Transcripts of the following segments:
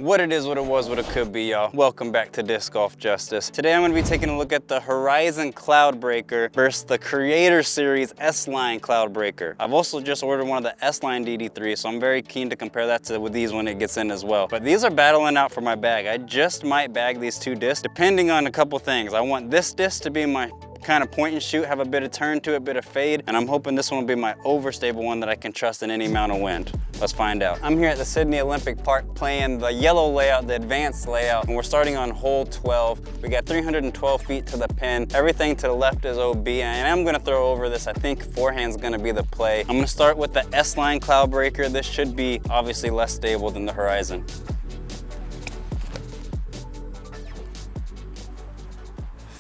What it is, what it was, what it could be, y'all. Welcome back to Disc Golf Justice. Today I'm going to be taking a look at the Horizon CloudBreaker versus the Creator Series SLine CloudBreaker. I've also just ordered one of the SLine DD3, so I'm very keen to compare that to with these when it gets in as well. But these are battling out for my bag. I just might bag these two discs depending on a couple things. I want this disc to be my kind of point and shoot, have a bit of turn to it, bit of fade, and I'm hoping this one will be my overstable one that I can trust in any amount of wind. Let's find out. I'm here at the Sydney Olympic Park playing the yellow layout, the advanced layout, and we're starting on hole 12. We got 312 feet to the pin. Everything to the left is OB, and I'm gonna throw over this. I think forehand's gonna be the play. I'm gonna start with the SLine CloudBreaker. This should be obviously less stable than the Horizon.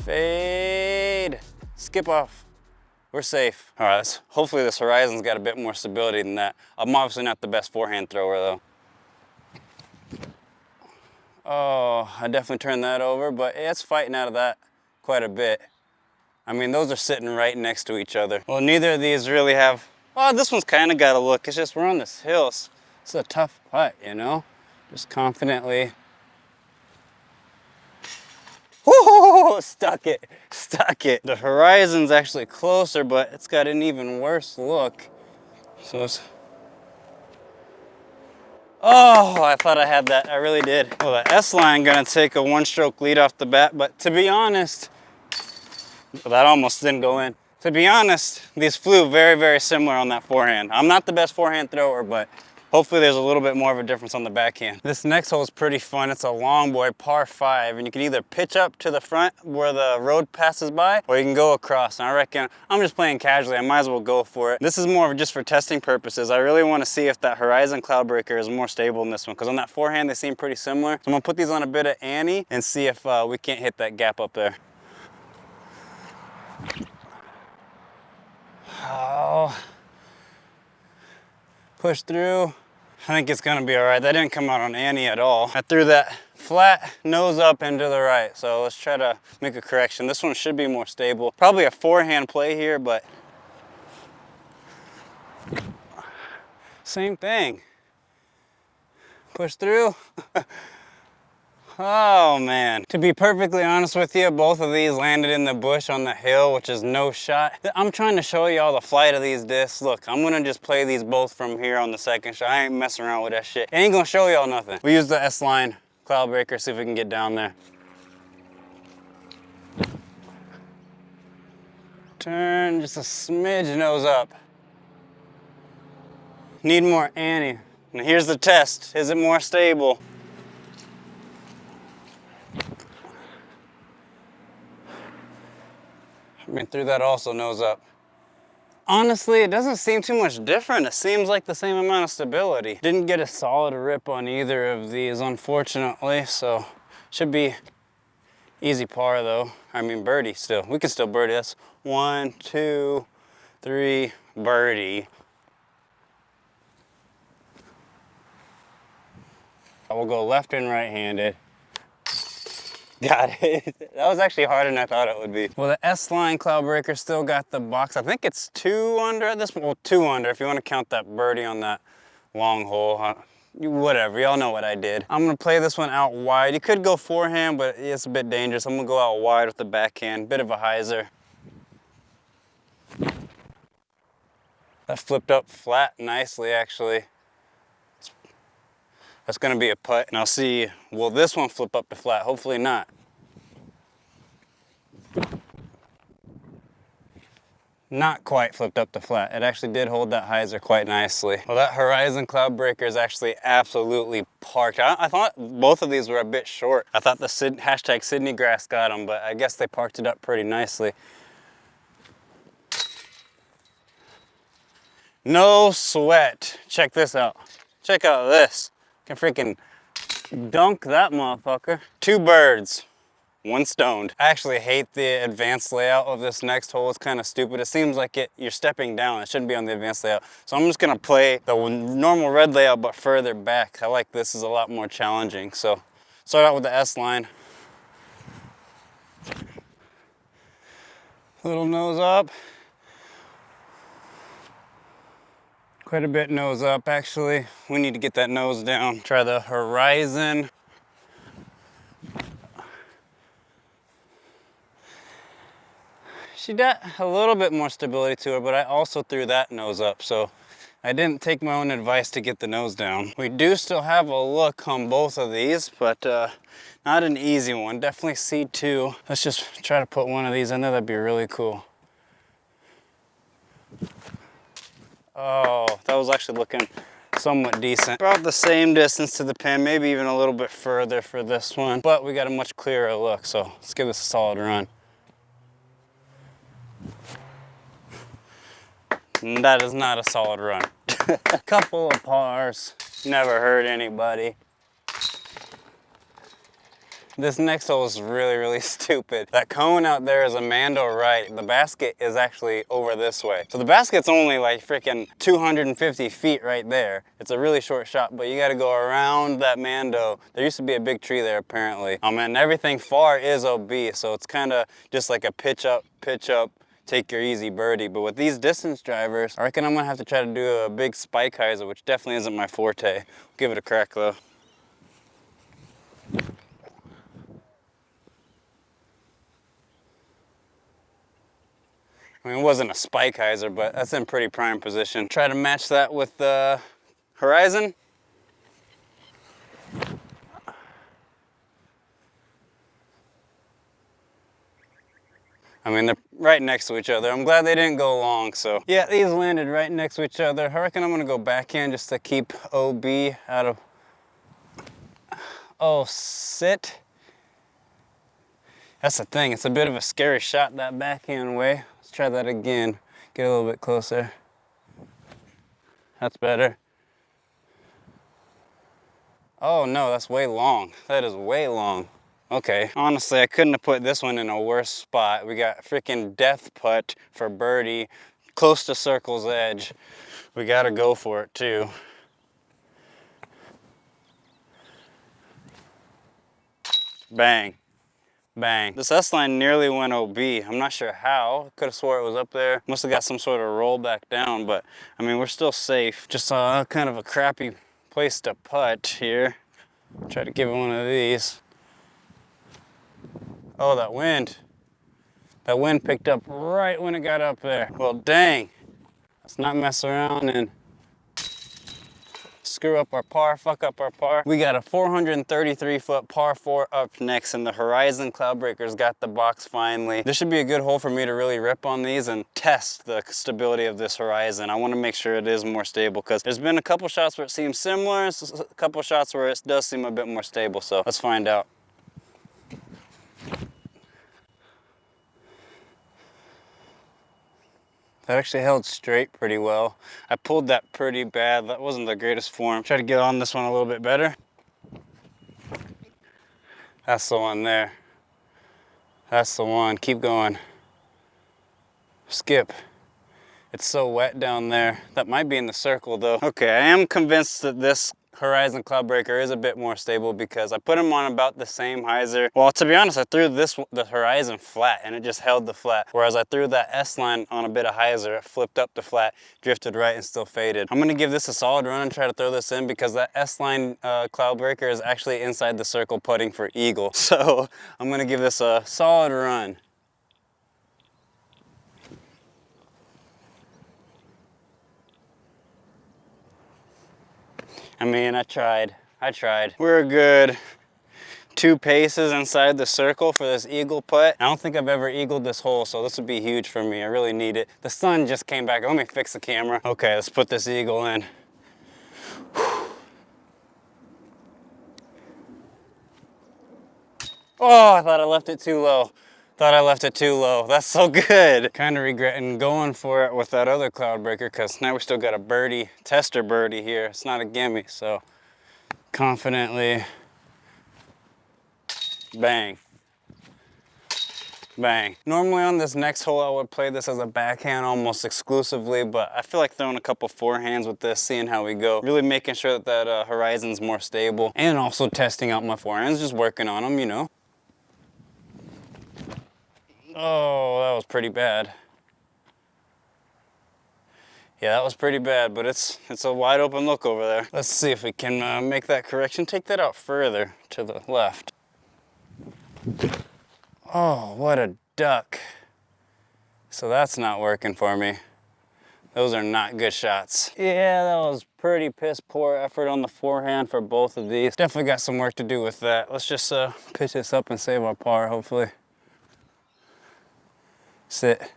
Fade, skip off. We're safe. All right, hopefully this Horizon's got a bit more stability than that. I'm obviously not the best forehand thrower though. Oh, I definitely turned that over, but it's fighting out of that quite a bit. I mean, those are sitting right next to each other. Well, neither of these really have, well, this one's kind of got a look. It's just we're on this hill. It's a tough putt, you know? Just confidently. Woo, stuck it. The Horizon's actually closer, but it's got an even worse look. So it's, oh, I thought I had that, I really did. Well, the SLine gonna take a one-stroke lead off the bat, but to be honest, well, that almost didn't go in. To be honest, these flew very, very similar on that forehand. I'm not the best forehand thrower, but hopefully there's a little bit more of a difference on the backhand. This next hole is pretty fun. It's a long boy, par 5, and you can either pitch up to the front where the road passes by, or you can go across. And I reckon, I'm just playing casually, I might as well go for it. This is more of just for testing purposes. I really want to see if that Horizon CloudBreaker is more stable than this one, because on that forehand they seem pretty similar. So I'm gonna put these on a bit of ante and see if we can't hit that gap up there. Oh. Push through. I think it's gonna be all right. That didn't come out on ante at all. I threw that flat nose up and to the right. So let's try to make a correction. This one should be more stable. Probably a forehand play here, but same thing. Push through. Oh man. To be perfectly honest with you, both of these landed in the bush on the hill, which is no shot. I'm trying to show y'all the flight of these discs. Look, I'm gonna just play these both from here on the second shot. I ain't messing around with that shit. Ain't gonna show y'all nothing. We use the SLine CloudBreaker, see if we can get down there. Turn just a smidge nose up. Need more ante. And here's the test. Is it more stable? I mean, through that also nose up. Honestly, it doesn't seem too much different. It seems like the same amount of stability. Didn't get a solid rip on either of these, unfortunately, so should be easy par though. I mean, birdie still. We can still birdie. That's 1, 2, 3, birdie. I will go left and right-handed. Got it. That was actually harder than I thought it would be. Well, the SLine CloudBreaker still got the box. I think it's 2 under at this point. Well, 2 under if you want to count that birdie on that long hole. Whatever, y'all know what I did. I'm gonna play this one out wide. You could go forehand, but it's a bit dangerous. I'm gonna go out wide with the backhand. Bit of a hyzer. That flipped up flat nicely, actually. That's gonna be a putt, and I'll see, will this one flip up to flat? Hopefully not. Not quite flipped up to flat. It actually did hold that hyzer quite nicely. Well, that Horizon CloudBreaker is actually absolutely parked. I thought both of these were a bit short. I thought the hashtag Sydney grass got them, but I guess they parked it up pretty nicely. No sweat. Check this out. Check out this. Can freaking dunk that motherfucker. 2 birds, 1 stoned. I actually hate the advanced layout of this next hole. It's kind of stupid. It seems like you're stepping down. It shouldn't be on the advanced layout. So I'm just gonna play the normal red layout, but further back. I like this is a lot more challenging. So start out with the SLine. Little nose up. Quite a bit nose up, actually. We need to get that nose down. Try the Horizon. She got a little bit more stability to her, but I also threw that nose up, so I didn't take my own advice to get the nose down. We do still have a look on both of these, but not an easy one. Definitely C2. Let's just try to put one of these in there. That'd be really cool. Oh, that was actually looking somewhat decent. About the same distance to the pin, maybe even a little bit further for this one, but we got a much clearer look, so let's give this a solid run. And that is not a solid run. Couple of pars, never hurt anybody. This next hole is really, really stupid. That cone out there is a Mando right. The basket is actually over this way. So the basket's only like freaking 250 feet right there. It's a really short shot, but you gotta go around that Mando. There used to be a big tree there apparently. And everything far is OB, so it's kind of just like a pitch up, take your easy birdie. But with these distance drivers, I reckon I'm gonna have to try to do a big spike hyzer, which definitely isn't my forte. Give it a crack though. I mean, it wasn't a spike hyzer, but that's in pretty prime position. Try to match that with the Horizon. I mean, they're right next to each other. I'm glad they didn't go long, so. Yeah, these landed right next to each other. I reckon I'm gonna go backhand just to keep OB out of, oh, sit. That's the thing, it's a bit of a scary shot that backhand way. Let's try that again. Get a little bit closer. That's better. Oh no, that's way long. That is way long. Okay, honestly, I couldn't have put this one in a worse spot. We got freaking death putt for birdie, close to circle's edge. We gotta go for it too. Bang, bang. This S-line nearly went OB. I'm not sure how. Could have swore it was up there. Must have got some sort of roll back down, but I mean, we're still safe. Just kind of a crappy place to putt here. Try to give it one of these. Oh, that wind. That wind picked up right when it got up there. Well, dang. Let's not mess around and screw up our par, fuck up our par. We got a 433-foot par 4 up next, and the Horizon CloudBreakers got the box finally. This should be a good hole for me to really rip on these and test the stability of this Horizon. I want to make sure it is more stable, because there's been a couple shots where it seems similar, a couple shots where it does seem a bit more stable, so let's find out. That actually held straight pretty well. I pulled that pretty bad. That wasn't the greatest form. Try to get on this one a little bit better. That's the one there. That's the one. Keep going. Skip. It's so wet down there. That might be in the circle though. Okay, I am convinced that this Horizon CloudBreaker is a bit more stable because I put them on about the same hyzer. Well, to be honest, I threw the Horizon flat and it just held the flat. Whereas I threw that S-line on a bit of hyzer, it flipped up the flat, drifted right and still faded. I'm gonna give this a solid run and try to throw this in because that S-line CloudBreaker is actually inside the circle putting for eagle. So I'm gonna give this a solid run. I mean, I tried. We're a good 2 paces inside the circle for this eagle putt. I don't think I've ever eagled this hole, so this would be huge for me. I really need it. The sun just came back. Let me fix the camera. Okay, let's put this eagle in. Oh, I thought I left it too low. That's so good. Kind of regretting going for it with that other CloudBreaker because now we still got a birdie, tester birdie here. It's not a gimme, so confidently, bang, bang. Normally on this next hole, I would play this as a backhand almost exclusively, but I feel like throwing a couple forehands with this, seeing how we go. Really making sure that Horizon's more stable and also testing out my forehands, just working on them, you know. Oh, that was pretty bad. Yeah, that was pretty bad, but it's a wide open look over there. Let's see if we can make that correction. Take that out further to the left. Oh, what a duck. So that's not working for me. Those are not good shots. Yeah, that was pretty piss poor effort on the forehand for both of these. Definitely got some work to do with that. Let's just pitch this up and save our par, hopefully. Sit.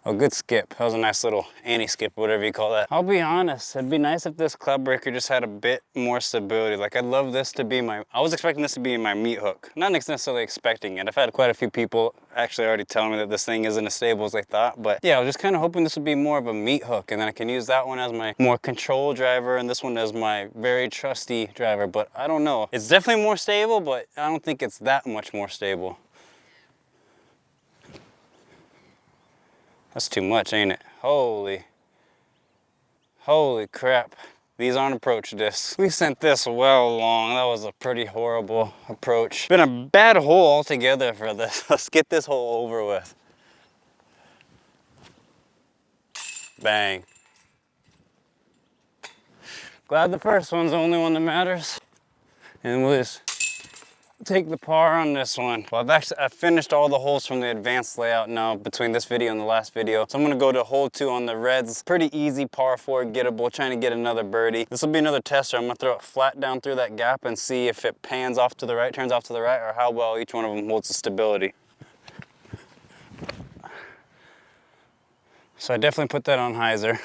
Oh, good skip. That was a nice little anti-skip, whatever you call that. I'll be honest, it'd be nice if this CloudBreaker just had a bit more stability. Like, I'd love this to be I was expecting this to be my meat hook. Not necessarily expecting it. I've had quite a few people actually already tell me that this thing isn't as stable as they thought. But yeah, I was just kind of hoping this would be more of a meat hook, and then I can use that one as my more control driver and this one as my very trusty driver. But I don't know. It's definitely more stable, but I don't think it's that much more stable. That's too much, ain't it? Holy crap. These aren't approach discs. We sent this well along. That was a pretty horrible approach. Been a bad hole altogether for this. Let's get this hole over with. Bang. Glad the first one's the only one that matters. And we'll just take the par on this one. Well, I've finished all the holes from the advanced layout now between this video and the last video. So I'm gonna go to hole 2 on the reds. Pretty easy par 4 gettable, trying to get another birdie. This will be another tester. I'm gonna throw it flat down through that gap and see if it pans off to the right, turns off to the right, or how well each one of them holds the stability. So I definitely put that on hyzer.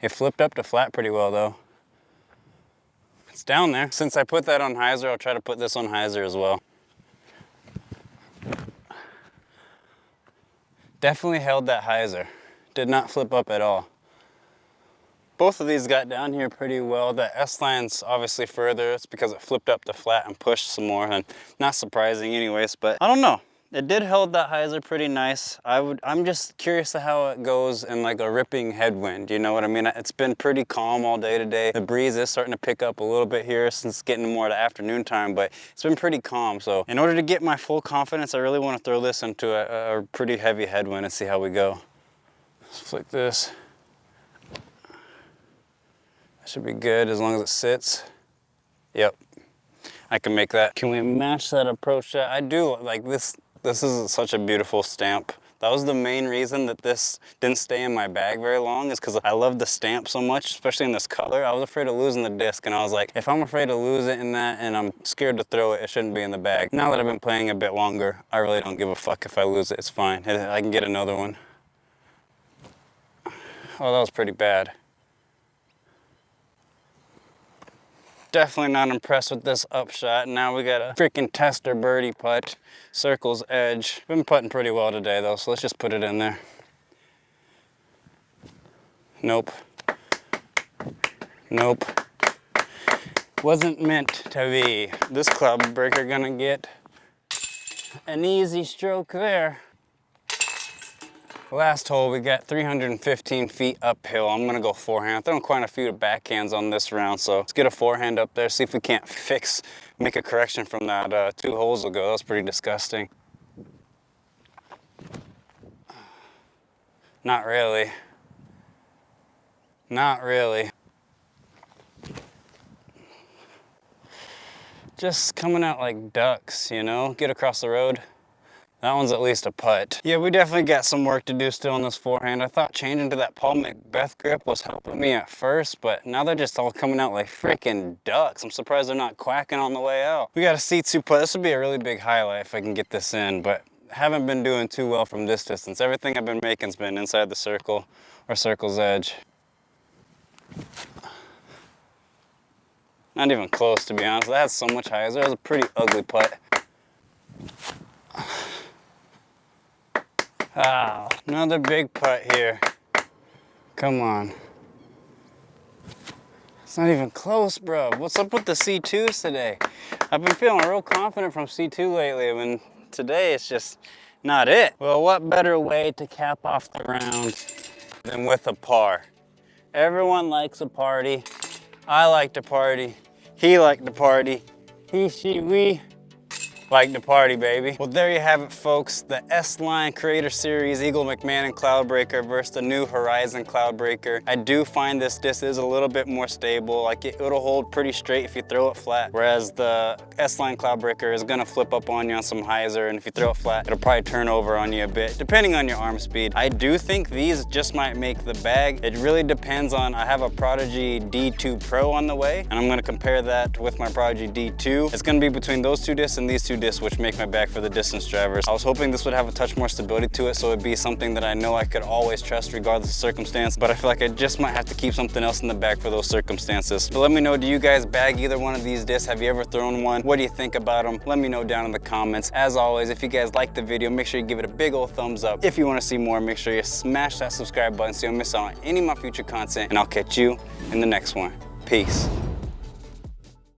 It flipped up to flat pretty well though. It's down there. Since I put that on hyzer, I'll try to put this on hyzer as well. Definitely held that hyzer. Did not flip up at all. Both of these got down here pretty well. The SLine's obviously further. It's because it flipped up to flat and pushed some more, and not surprising anyways, but I don't know. It did hold that hyzer pretty nice. I'm just curious to how it goes in like a ripping headwind, you know what I mean? It's been pretty calm all day today. The breeze is starting to pick up a little bit here since it's getting more to afternoon time, but it's been pretty calm. So in order to get my full confidence, I really want to throw this into a pretty heavy headwind and see how we go. Let's flick this. That should be good as long as it sits. Yep, I can make that. Can we match that approach shot? I do like this. This is such a beautiful stamp. That was the main reason that this didn't stay in my bag very long, is because I love the stamp so much, especially in this color. I was afraid of losing the disc, and I was like, if I'm afraid to lose it in that and I'm scared to throw it, it shouldn't be in the bag. Now that I've been playing a bit longer, I really don't give a fuck if I lose it. It's fine. I can get another one. Oh, that was pretty bad. Definitely not impressed with this upshot. Now we got a freaking tester birdie putt. Circle's edge. Been putting pretty well today though, so let's just put it in there. Nope. Nope. Wasn't meant to be. This CloudBreaker gonna get an easy stroke there. Last hole, we got 315 feet uphill. I'm gonna go forehand. Throwing quite a few backhands on this round, so let's get a forehand up there, see if we can't make a correction from that 2 holes ago. That was pretty disgusting. Not really. Not really. Just coming out like ducks, you know? Get across the road. That one's at least a putt. Yeah, we definitely got some work to do still on this forehand. I thought changing to that Paul Macbeth grip was helping me at first, but now they're just all coming out like freaking ducks. I'm surprised they're not quacking on the way out. We got a C2 putt. This would be a really big highlight if I can get this in, but haven't been doing too well from this distance. Everything I've been making's been inside the circle or circle's edge. Not even close, to be honest. That has so much hyzer. That was a pretty ugly putt. Ah, another big putt here. Come on. It's not even close, bro. What's up with the C2s today? I've been feeling real confident from C2 lately, when today it's just not it. Well, what better way to cap off the round than with a par? Everyone likes a party. I like to party. He liked to party. He, she, we. Like the party, baby. Well, there you have it, folks. The SLine Creator Series Eagle McMahon CloudBreaker versus the new Horizon CloudBreaker. I do find this disc is a little bit more stable. Like it'll hold pretty straight if you throw it flat, whereas the SLine CloudBreaker is gonna flip up on you on some hyzer, and if you throw it flat, it'll probably turn over on you a bit, depending on your arm speed. I do think these just might make the bag. It really depends on, I have a Prodigy D2 Pro on the way, and I'm gonna compare that with my Prodigy D2. It's gonna be between those two discs and these two discs, which make my bag for the distance drivers. I was hoping this would have a touch more stability to it, so it'd be something that I know I could always trust regardless of circumstance, but I feel like I just might have to keep something else in the bag for those circumstances. So let me know, do you guys bag either one of these discs? Have you ever thrown one? What do you think about them? Let me know down in the comments. As always, if you guys like the video, make sure you give it a big old thumbs up. If you wanna see more, make sure you smash that subscribe button so you don't miss out on any of my future content, and I'll catch you in the next one. Peace.